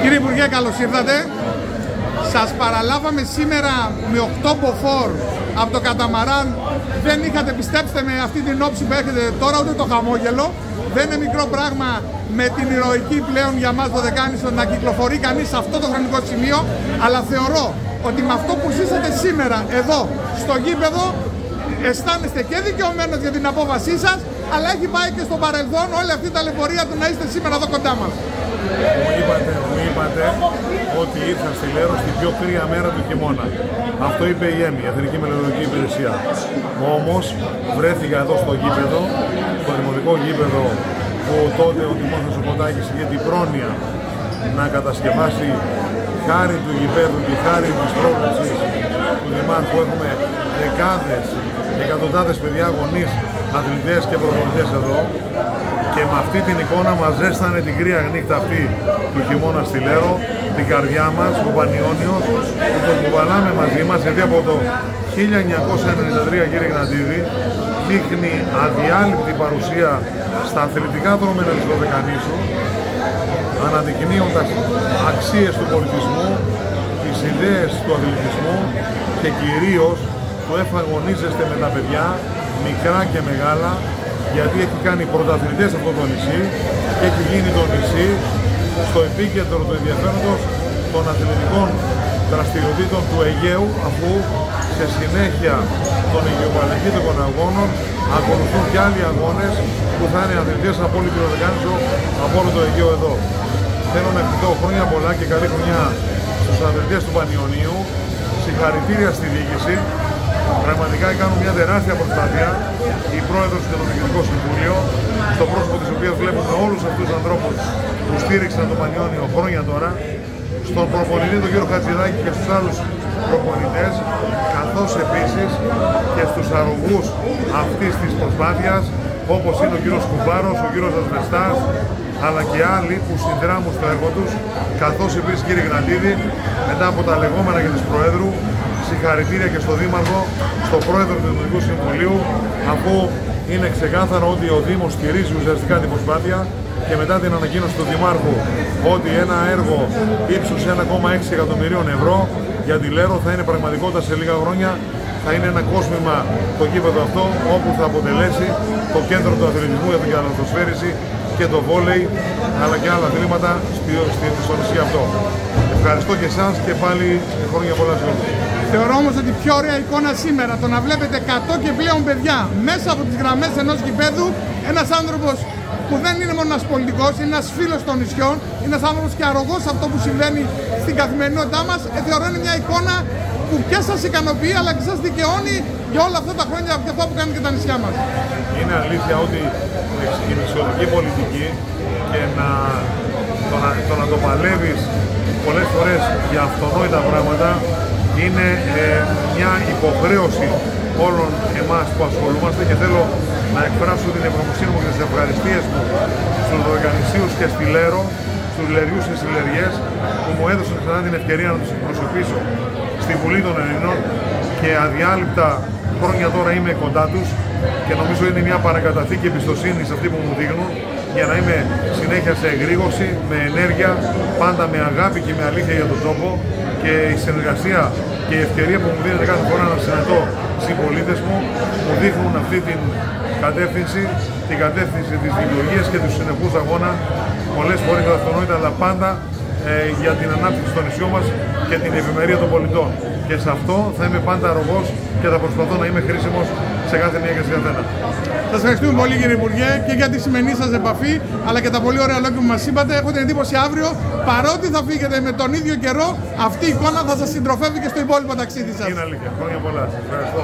Κύριε Υπουργέ, καλώς ήρθατε. Σας παραλάβαμε σήμερα με 8 μποφόρ από το καταμαράν. Δεν είχατε, πιστέψτε με, αυτή την όψη που έχετε τώρα, ούτε το χαμόγελο. Δεν είναι μικρό πράγμα με την ηρωική πλέον για μας Δωδεκάνησο να κυκλοφορεί κανείς σε αυτό το χρονικό σημείο. Αλλά θεωρώ ότι με αυτό που ζήσατε σήμερα εδώ στο γήπεδο αισθάνεστε και δικαιωμένος για την απόφασή σας, αλλά έχει πάει και στο παρελθόν όλη αυτή η ταλαιπωρία του να είστε σήμερα εδώ κοντά μας. Μου είπατε ότι ήρθα στη Λέρο στην πιο κρύα μέρα του χειμώνα. Αυτό είπε η ΕΜΗ, η Εθνική Μελετουργική Υπηρεσία. Όμως βρέθηκα εδώ στο γήπεδο, στο δημοτικό γήπεδο, που τότε ο Δημόσιος Σοποτάκης είχε την πρόνοια να κατασκευάσει, χάρη του γηπέδου και χάρη της πρόβλεψης του Δημάρχου. Έχουμε δεκάδες, εκατοντάδες παιδιά, γονείς, αθλητές και προπονητές εδώ, και με αυτή την εικόνα μας ζέστανε την κρύα νύχτα αυτή του χειμώνα στη Λέρο, την καρδιά μας, ο Πανιόνιος, που τον κουβαλάμε μαζί μας, γιατί από το 1993, κύριε Γνατίδη, δείχνει αδιάλειπτη παρουσία στα αθλητικά δρόμενα της Δωδεκανήσου, αναδεικνύοντας αξίες του πολιτισμού, τις ιδέες του αθλητισμού και κυρίως το εφαγωνίζεστε με τα παιδιά, μικρά και μεγάλα, γιατί έχει κάνει πρωταθλητές αυτό το νησί και έχει γίνει το νησί στο επίκεντρο του ενδιαφέροντος των αθλητικών δραστηριοτήτων του Αιγαίου, αφού σε συνέχεια των αιγαιοπαραλυμπικών αγώνων ακολουθούν και άλλοι αγώνες που θα είναι αθλητές από όλη την Δωδεκάνησο, από όλο το Αιγαίο εδώ. Θέλω να ευχηθώ χρόνια πολλά και καλή χρονιά στους αθλητές του Πανιωνίου. Συγχαρητήρια στη διοίκηση. Πραγματικά κάνουν μια τεράστια προσπάθεια, η πρόεδρος και το Διοικητικό Συμβούλιο, στο πρόσωπο της οποίας βλέπουμε όλους αυτούς τους ανθρώπους που στήριξαν το Πανιώνιο χρόνια τώρα, στον προπονητή τον κύριο Χατζηδάκη και στους άλλους προπονητές, καθώς επίσης και στους αρρωγούς αυτής της προσπάθειας, όπως είναι ο κύριος Κουμπάρος, ο κύριος Ασβεστάς, αλλά και άλλοι που συνδράμουν στο έργο τους, καθώς επίσης, κύριε Γνατίδη, μετά από τα λεγόμενα και της Προέδρου, συγχαρητήρια και στο Δήμαρχο, στο Πρόεδρο του Δημοτικού Συμβουλίου, αφού είναι ξεκάθαρο ότι ο Δήμος στηρίζει ουσιαστικά την προσπάθεια, και μετά την ανακοίνωση του Δημάρχου ότι ένα έργο ύψους 1,6 εκατομμυρίων ευρώ για τη Λέρο θα είναι πραγματικότητα σε λίγα χρόνια. Θα είναι ένα κόσμημα το γήπεδο αυτό, όπου θα αποτελέσει το κέντρο του αθλητισμού για την καλαθοσφαίριση και το βόλεϊ, αλλά και άλλα αθλήματα στο νησί αυτό. Ευχαριστώ και εσάς και πάλι χρόνια πολλά σε όλους. Θεωρώ όμως ότι πιο ωραία εικόνα σήμερα το να βλέπετε 100 και πλέον παιδιά μέσα από τις γραμμές ενός γηπέδου, ένας άνθρωπος που δεν είναι μόνο ένας πολιτικός, είναι ένας φίλος των νησιών, είναι ένας άνθρωπος και αρρωγός σε αυτό που συμβαίνει στην καθημερινότητά μας. Θεωρώ είναι μια εικόνα που και σας ικανοποιεί, αλλά και σας δικαιώνει για όλα αυτά τα χρόνια και αυτό που κάνει και τα νησιά μας. Είναι αλήθεια ότι η νησιωτική πολιτική και το να το παλεύεις πολλές φορές για αυτονόητα πράγματα είναι μια υποχρέωση όλων εμάς που ασχολούμαστε, και θέλω να εκφράσω την ευγνωμοσύνη μου και τις ευχαριστίες μου στους Δωδεκανησίους και στη Λέρο, στους Λεριούς και στις Λεριές, που μου έδωσαν ξανά την ευκαιρία να τους εκπροσωπήσω στη Βουλή των Ελλήνων, και αδιάλειπτα χρόνια τώρα είμαι κοντά τους, και νομίζω είναι μια παρακαταθήκη εμπιστοσύνης αυτή που μου δείχνουν, για να είμαι συνέχεια σε εγρήγορση, με ενέργεια, πάντα με αγάπη και με αλήθεια για τον τόπο, και η συνεργασία και η ευκαιρία που μου δίνεται κάθε φορά να συναντώ συμπολίτες μου δείχνουν αυτή την κατεύθυνση, την κατεύθυνση της δημιουργίας και του συνεχούς αγώνα, πολλές φορές αυτονόητα, αλλά πάντα για την ανάπτυξη των νησιών μας και την ευημερία των πολιτών. Και σε αυτό θα είμαι πάντα αρρωγός και θα προσπαθώ να είμαι χρήσιμος σε κάθε μία και σε καθένα. Σας ευχαριστούμε πολύ, κύριε Υπουργέ, και για τη σημερινή σας επαφή, αλλά και τα πολύ ωραία λόγια που μας είπατε. Έχω την εντύπωση αύριο, παρότι θα φύγετε με τον ίδιο καιρό, αυτή η εικόνα θα σας συντροφεύει και στο υπόλοιπο ταξίδι σας. Είναι αλήθεια. Χρόνια πολλά. Σας ευχαριστώ.